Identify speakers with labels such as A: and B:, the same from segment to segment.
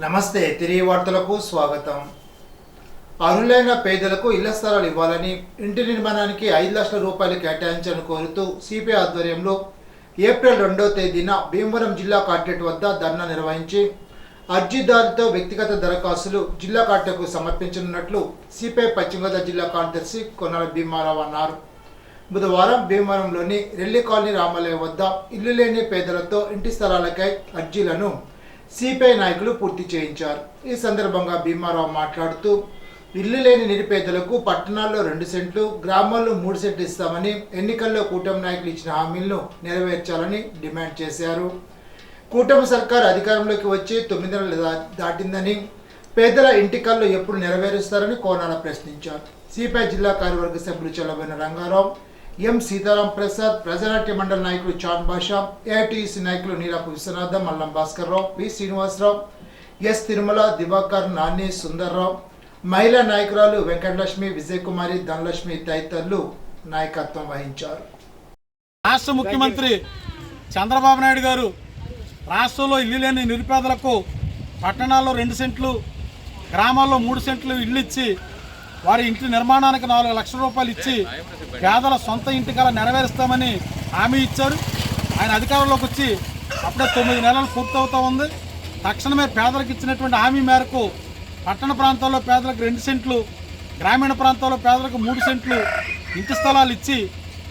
A: నమస్తే తిరిగి వార్తలకు స్వాగతం. అర్హులైన పేదలకు ఇళ్ల స్థలాలు ఇవ్వాలని, ఇంటి నిర్మాణానికి 5 లక్షల రూపాయలు కేటాయించాలని కోరుతూ సిపిఐ ఆధ్వర్యంలో ఏప్రిల్ 2వ తేదీన భీమవరం జిల్లా కలెక్టరేట్ వద్ద ధర్నా నిర్వహించి అర్జీదారులతో వ్యక్తిగత దరఖాస్తులు జిల్లా కలెక్టర్కు సమర్పించనున్నట్లు సిపిఐ పశ్చిమ గోదావరి జిల్లా కార్యదర్శి కొనాల భీమారావు అన్నారు. బుధవారం భీమవరంలోని రెల్లి కాలనీ రామాలయం వద్ద ఇల్లు లేని పేదలతో ఇంటి స్థలాలకై అర్జీలను సిపిఐ నాయకులు పూర్తి చేయించారు. ఈ సందర్భంగా భీమారావు మాట్లాడుతూ ఇల్లు లేని నిరుపేదలకు పట్టణాల్లో 2 సెంట్లు, గ్రామాల్లో 3 సెంట్లు ఇస్తామని ఎన్నికల్లో కూటమి నాయకులు ఇచ్చిన హామీలను నెరవేర్చాలని డిమాండ్ చేశారు. కూటమి సర్కారు అధికారంలోకి వచ్చి 9 నెలలు దాటిందని, పేదల ఇంటి కళ్ళు ఎప్పుడు నెరవేరుస్తారని కోనాల ప్రశ్నించారు. సిపిఐ జిల్లా కార్యవర్గ సభ్యులు చల్లబోయిన రంగారావు, ఎం సీతారాం ప్రసాద్, ప్రజానాట్య మండల నాయకులు చాన్ బాషా, ఏఐటీసీ నాయకులు నీలపు విశ్వనాథం, మల్లం భాస్కర్రావు, పి శ్రీనివాసరావు, ఎస్ తిరుమల, దివాకర్, నాని, సుందర్రావు, మహిళా నాయకురాలు వెంకటలక్ష్మి, విజయకుమారి, ధనలక్ష్మి తదితరులు నాయకత్వం వహించారు.
B: రాష్ట్ర ముఖ్యమంత్రి చంద్రబాబు నాయుడు గారు రాష్ట్రంలో ఇల్లు లేని నిరుపేదలకు పట్టణాల్లో 2 సెంట్లు, గ్రామాల్లో 3 సెంట్లు ఇల్లు ఇచ్చి వారి ఇంటి నిర్మాణానికి 4 లక్షల రూపాయలు ఇచ్చి పేదల సొంత ఇంటి కల నెరవేరుస్తామని హామీ ఇచ్చారు. ఆయన అధికారంలోకి వచ్చి అప్పుడే 9 నెలలు పూర్తవుతూ ఉంది. తక్షణమే పేదలకు ఇచ్చినటువంటి హామీ మేరకు పట్టణ ప్రాంతాల్లో పేదలకు 2 సెంట్లు, గ్రామీణ ప్రాంతాల్లో పేదలకు 3 సెంట్లు ఇంటి స్థలాలు ఇచ్చి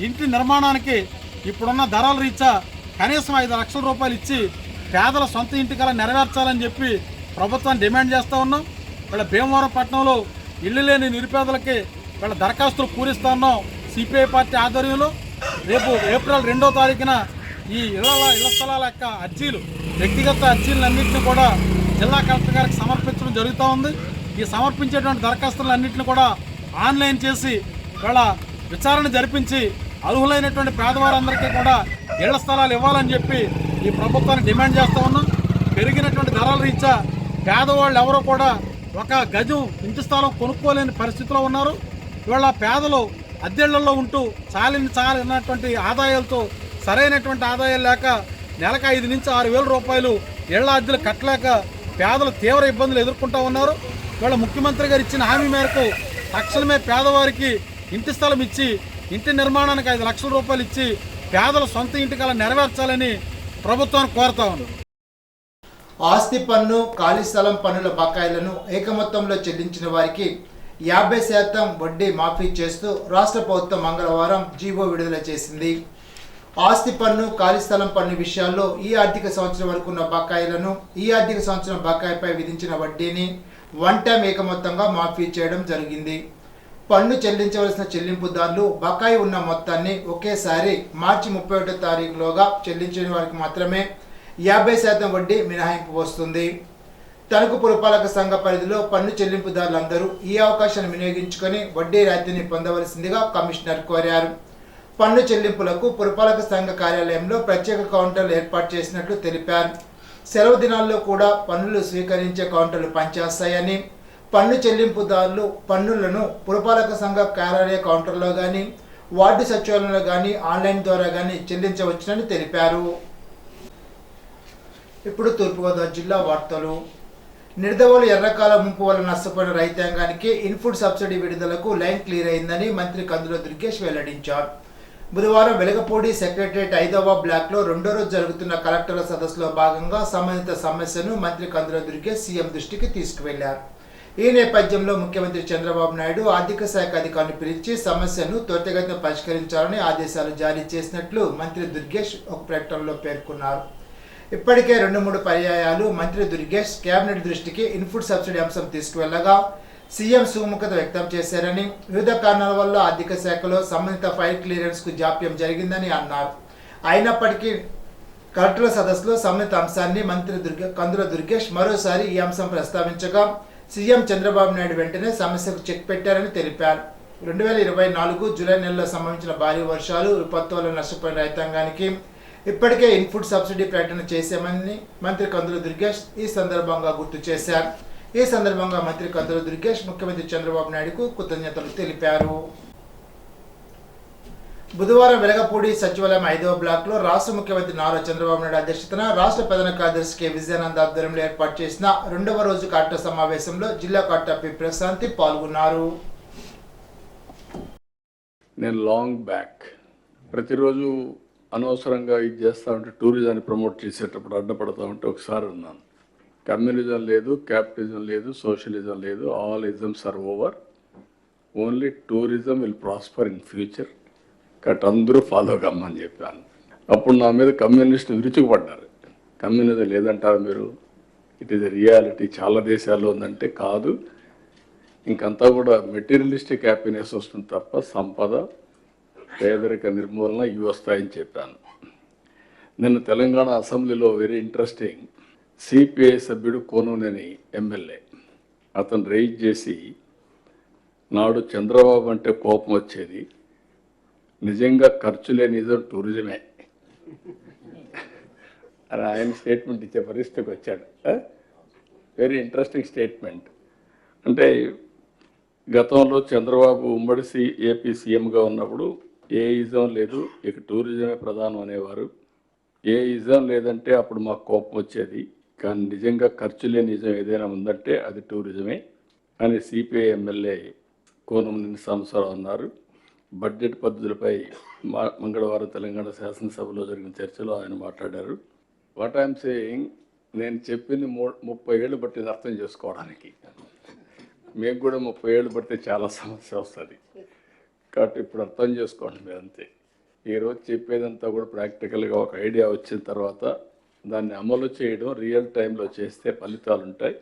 B: ఇంటి నిర్మాణానికి ఇప్పుడున్న ధరల రీత్యా కనీసం 5 లక్షల రూపాయలు ఇచ్చి పేదల సొంత ఇంటి కల నెరవేర్చాలని చెప్పి ప్రభుత్వాన్ని డిమాండ్ చేస్తూ ఉన్నాం. వీళ్ళ భీమవరం పట్టణంలో ఇల్లు లేని నిరుపేదలకి వీళ్ళ దరఖాస్తులు పూరిస్తూ ఉన్నాం. సిపిఐ పార్టీ ఆధ్వర్యంలో రేపు ఏప్రిల్ 2వ తారీఖున ఈ ఇళ్ల స్థలాల యొక్క అర్జీలు, వ్యక్తిగత అర్జీలన్నింటినీ కూడా జిల్లా కలెక్టర్ గారికి సమర్పించడం జరుగుతూ ఉంది. ఈ సమర్పించేటువంటి దరఖాస్తులన్నింటినీ కూడా ఆన్లైన్ చేసి వీళ్ళ విచారణ జరిపించి అర్హులైనటువంటి పేదవారందరికీ కూడా ఇళ్ల స్థలాలు ఇవ్వాలని చెప్పి ఈ ప్రభుత్వాన్ని డిమాండ్ చేస్తూ ఉన్నాం. పెరిగినటువంటి ధరల రీత్యా పేదవాళ్ళు ఎవరో కూడా ఒక గజం ఇంటి స్థలం కొనుక్కోలేని పరిస్థితిలో ఉన్నారు. ఇవాళ పేదలు అద్దెళ్లలో ఉంటూ చాలినటువంటి ఆదాయాలతో సరైనటువంటి ఆదాయాలు లేక నెలకు 5 నుంచి 6 వేల రూపాయలు ఇళ్ల అద్దెలు కట్టలేక పేదలు తీవ్ర ఇబ్బందులు ఎదుర్కొంటూ ఉన్నారు. ఇవాళ ముఖ్యమంత్రి గారు ఇచ్చిన హామీ మేరకు తక్షణమే పేదవారికి ఇంటి స్థలం ఇచ్చి ఇంటి నిర్మాణానికి 5 లక్షల రూపాయలు ఇచ్చి పేదల సొంత ఇంటి కల నెరవేర్చాలని ప్రభుత్వాన్ని కోరుతా ఉన్నారు.
A: ఆస్తి పన్ను, ఖాళీ స్థలం పన్నుల బకాయిలను ఏకమొత్తంలో చెల్లించిన వారికి 50% వడ్డీ మాఫీ చేస్తూ రాష్ట్ర ప్రభుత్వం మంగళవారం జీవో విడుదల చేసింది. ఆస్తి పన్ను, ఖాళీ స్థలం పన్ను విషయాల్లో ఈ ఆర్థిక సంవత్సరం వరకు ఉన్న బకాయిలను ఈ ఆర్థిక సంవత్సరం బకాయిపై విధించిన వడ్డీని వన్ టైం ఏకమొత్తంగా మాఫీ చేయడం జరిగింది. పన్ను చెల్లించవలసిన చెల్లింపుదారులు బకాయి ఉన్న మొత్తాన్ని ఒకేసారి మార్చి 31వ తారీఖులోగా చెల్లించిన వారికి మాత్రమే 50% వడ్డీ మినహాయింపు వస్తుంది. తణుకు పురపాలక సంఘ పరిధిలో పన్ను చెల్లింపుదారులందరూ ఈ అవకాశాన్ని వినియోగించుకొని వడ్డీ రాయితీని పొందవలసిందిగా కమిషనర్ కోరారు. పన్ను చెల్లింపులకు పురపాలక సంఘ కార్యాలయంలో ప్రత్యేక కౌంటర్లు ఏర్పాటు చేసినట్లు తెలిపారు. సెలవు దినాల్లో కూడా పన్నులు స్వీకరించే కౌంటర్లు పనిచేస్తాయని, పన్ను చెల్లింపుదారులు పన్నులను పురపాలక సంఘ కార్యాలయ కౌంటర్లో కానీ, వార్డు సచివాలయంలో కానీ, ఆన్లైన్ ద్వారా కానీ చెల్లించవచ్చునని తెలిపారు. ఇప్పుడు తూర్పుగోదావరి జిల్లా వార్తలు. నిర్దవోలు ఎర్రకాల ముంపు వల్ల నష్టపోయిన రైతాంగానికి ఇన్పుట్ సబ్సిడీ విడుదలకు లైన్ క్లియర్ అయిందని మంత్రి కందుల దుర్గేష్ వెల్లడించారు. బుధవారం వెలగపూడి సెక్రటరియట్ 5వ బ్లాక్లో 2వ రోజు జరుగుతున్న కలెక్టర్ల సదస్సులో భాగంగా సంబంధిత సమస్యను మంత్రి కందుల దుర్గేష్ సీఎం దృష్టికి తీసుకువెళ్లారు. ఈ నేపథ్యంలో ముఖ్యమంత్రి చంద్రబాబు నాయుడు ఆర్థిక శాఖ అధికారిని పిలిచి సమస్యను త్వరితగతిన పరిష్కరించాలని ఆదేశాలు జారీ చేసినట్లు మంత్రి దుర్గేష్ ఒక ప్రకటనలో పేర్కొన్నారు. ఇప్పటికే 2-3 పర్యాయాలు మంత్రి దుర్గేష్ కేబినెట్ దృష్టికి ఇన్పుట్ సబ్సిడీ అంశం తీసుకువెళ్లగా సీఎం సుముఖత వ్యక్తం చేశారని, వివిధ కారణాల వల్ల ఆర్థిక శాఖలో సంబంధిత ఫైల్ క్లియరెన్స్కు జాప్యం జరిగిందని అన్నారు. అయినప్పటికీ కలెక్టర్ల సదస్సులో సంబంధిత అంశాన్ని మంత్రి కందుల దుర్గేష్ మరోసారి ఈ అంశం ప్రస్తావించగా సీఎం చంద్రబాబు నాయుడు వెంటనే సమస్యకు చెక్ పెట్టారని తెలిపారు. 2024 జూలై నెలలో సంభవించిన భారీ వర్షాలు, విపత్తు వల్ల నష్టపోయిన రైతాంగానికి ఇప్పటికే ఇన్పుట్ సబ్సిడీ ప్రకటన చేశామని మంత్రి కందుల దుర్గేష్ ఈ సందర్భంగా గుర్తు చేశారు. ఈ సందర్భంగా మంత్రి కందుల దుర్గేష్ ముఖ్యమంత్రి చంద్రబాబు నాయుడుకు కృతజ్ఞతలు తెలిపారు. బుధవారం వెలగపూడి సచివాలయం 5వ బ్లాక్లో రాష్ట్ర ముఖ్యమంత్రి నారా చంద్రబాబు నాయుడు అధ్యక్షతన రాష్ట్ర ప్రధాన కార్యదర్శి కె విజయానంద్ ఆధ్వర్యంలో ఏర్పాటు చేసిన 2వ రోజు కలెక్టర్ సమావేశంలో జిల్లా కలెక్టర్ పి ప్రశాంతి పాల్గొన్నారు.
C: నేను లాంగ్ బ్యాక్ ప్రతిరోజు అనవసరంగా ఇది చేస్తూ ఉంటే టూరిజాన్ని ప్రమోట్ చేసేటప్పుడు అడ్డపడతా ఉంటే ఒకసారి ఉన్నాను. కమ్యూనిజం లేదు, క్యాపిటలిజం లేదు, సోషలిజం లేదు, all isms are over, only tourism will prosper in future, cut అందరూ ఫాలో కమ్మని చెప్పాను. అప్పుడు నా మీద కమ్యూనిస్టులు విరుచుకుపడ్డారు. కమ్యూనిజం లేదంటారు మీరు, ఇట్ ఈస్ ఎ రియాలిటీ, చాలా దేశాల్లో ఉందంటే కాదు, ఇంకంతా కూడా మెటీరియలిస్టిక్ హ్యాపీనెస్ వస్తుంది తప్ప సంపద పేదరిక నిర్మూలన ఇవి వస్తాయని చెప్పాను. నిన్న తెలంగాణ అసెంబ్లీలో వెరీ ఇంట్రెస్టింగ్ సిపిఐ సభ్యుడు కోనూనేని ఎమ్మెల్యే అతను రైజ్ చేసి నాడు చంద్రబాబు అంటే కోపం వచ్చేది, నిజంగా ఖర్చు లేని నిజం టూరిజమే అని ఆయన స్టేట్మెంట్ ఇచ్చే పరిస్థితికి వచ్చాడు. Very interesting statement. అంటే గతంలో చంద్రబాబు ఉమ్మడి ఏపీ సీఎంగా ఉన్నప్పుడు ఏ ఇజం లేదు, ఇక టూరిజమే ప్రధానం అనేవారు. ఏ ఇజం లేదంటే అప్పుడు మాకు కోపం వచ్చేది, కానీ నిజంగా ఖర్చు లేని నిజం ఏదైనా ఉందంటే అది టూరిజమే అని సిపిఐ ఎమ్మెల్యే కోనూనేని సాంబశివరావు అన్నారు. బడ్జెట్ పద్ధతులపై మంగళవారం తెలంగాణ శాసనసభలో జరిగిన చర్చలో ఆయన మాట్లాడారు. వాట్ ఐఎమ్ సేయింగ్, నేను చెప్పింది 30 ఏళ్ళు పట్టింది అర్థం చేసుకోవడానికి. మీకు కూడా 30 ఏళ్ళు పడితే చాలా సమస్య వస్తుంది, కాబట్టి ఇప్పుడు అర్థం చేసుకోండి మీరు అంతే. ఈరోజు చెప్పేదంతా కూడా ప్రాక్టికల్గా ఒక ఐడియా వచ్చిన తర్వాత దాన్ని అమలు చేయడం రియల్ టైంలో చేస్తే ఫలితాలు ఉంటాయి.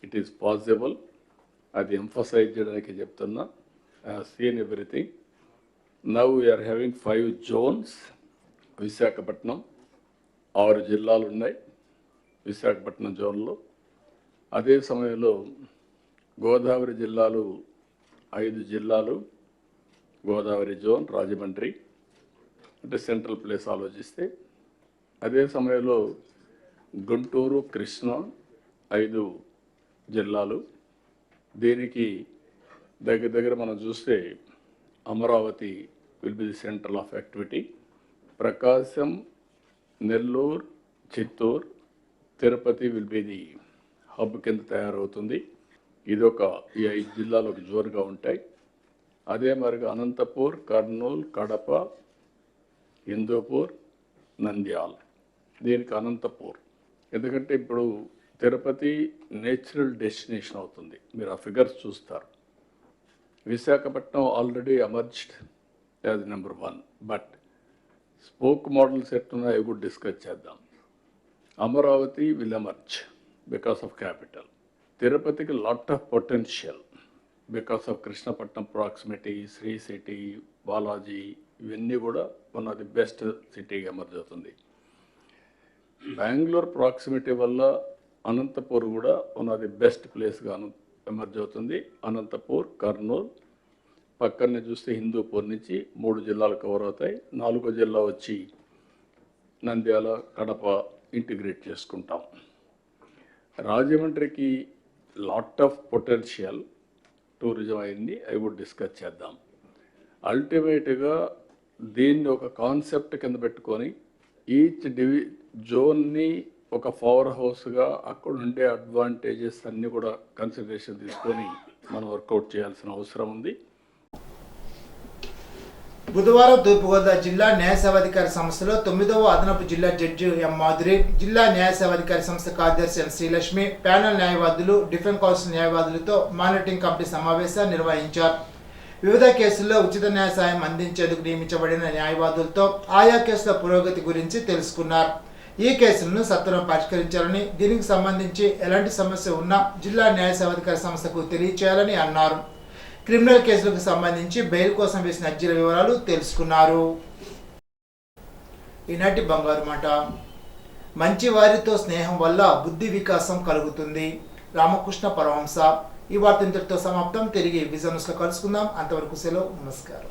C: ఇట్ ఈస్ పాసిబుల్, అది ఎంఫసైజ్ చేయడానికి చెప్తున్నా. I have seen everything. Now we're having 5 zones. Visakhapatnam 6 జిల్లాలు ఉన్నాయి విశాఖపట్నం జోన్లో. అదే సమయంలో గోదావరి జిల్లాలు 5 జిల్లాలు, గోదావరి జోన్, రాజమండ్రి అంటే సెంట్రల్ ప్లేస్ ఆలోచిస్తే. అదే సమయంలో గుంటూరు, కృష్ణా 5 జిల్లాలు. దీనికి దగ్గర మనం చూస్తే Amaravati will be the centre of activity. Prakasam, Nellore, Chittoor, Tirupati will be the hub కింద తయారవుతుంది. ఇదొక ఈ 5 జిల్లాలు ఒక జోన్గా ఉంటాయి. అదే మరిగా అనంతపూర్, కర్నూలు, కడప, హిందూపూర్, నంద్యాల. దీనికి అనంతపూర్, ఎందుకంటే ఇప్పుడు తిరుపతి నేచురల్ డెస్టినేషన్ అవుతుంది, మీరు ఆ ఫిగర్స్ చూస్తారు. Visakhapatnam already emerged as number 1, but spoke models ఎట్టున్నాయో కూడా డిస్కస్ చేద్దాం. Amaravati will emerge because of capital. తిరుపతికి lot of potential because of Krishnapatnam proximity, Sri City, Balaji, ఇవన్నీ కూడా వన్ ఆఫ్ ది బెస్ట్ సిటీగా ఎమర్జ్ అవుతుంది. బెంగళూరు ప్రాక్సిమిటీ వల్ల అనంతపూర్ కూడా వన్ ఆఫ్ ది బెస్ట్ ప్లేస్గా ఎమర్జ్ అవుతుంది. అనంతపూర్, కర్నూలు, పక్కనే చూస్తే హిందూపూర్ నుంచి 3 జిల్లాలు కవర్ అవుతాయి. 4వ జిల్లా వచ్చి నంద్యాల, కడప ఇంటిగ్రేట్ చేసుకుంటాం. రాజమండ్రికి లాట్ ఆఫ్ పొటెన్షియల్ టూరిజం అయింది, అవి కూడా డిస్కస్ చేద్దాం. అల్టిమేట్గా దీన్ని ఒక కాన్సెప్ట్ కింద పెట్టుకొని ఈచ్ జోన్ని ఒక పవర్ హౌస్గా అక్కడ ఉండే అడ్వాంటేజెస్ అన్నీ కూడా కన్సిడరేషన్ తీసుకొని మనం వర్కౌట్ చేయాల్సిన అవసరం ఉంది.
A: బుధవారం తూర్పుగోదావరి జిల్లా న్యాయ సేవాధికారి సంస్థలో 9వ అదనపు జిల్లా జడ్జి ఎం మాధురి, జిల్లా న్యాయ సేవాధికారి సంస్థ కార్యదర్శి ఎన్ శ్రీలక్ష్మి, ప్యానల్ న్యాయవాదులు, డిఫెన్స్ కౌన్సిల్ న్యాయవాదులతో మానిటరింగ్ కమిటీ సమావేశాన్ని నిర్వహించారు. వివిధ కేసుల్లో ఉచిత న్యాయ సాయం అందించేందుకు నియమించబడిన న్యాయవాదులతో ఆయా కేసుల పురోగతి గురించి తెలుసుకున్నారు. ఈ కేసులను సత్వరం పరిష్కరించాలని, దీనికి సంబంధించి ఎలాంటి సమస్య ఉన్నా జిల్లా న్యాయ సేవాధికారి సంస్థకు తెలియచేయాలని అన్నారు. క్రిమినల్ కేసులకు సంబంధించి బెయిల్ కోసం వేసిన అర్జీల వివరాలు తెలుసుకున్నారు. ఈనాటి బంగారు మాట. మంచి వారితో స్నేహం వల్ల బుద్ధి వికాసం కలుగుతుంది. రామకృష్ణ పరమహంస. ఈ వార్త ఇంతటితో సమాప్తం. తిరిగి విజన్ న్యూస్లో కలుసుకుందాం. అంతవరకు సెలవు. నమస్కారం.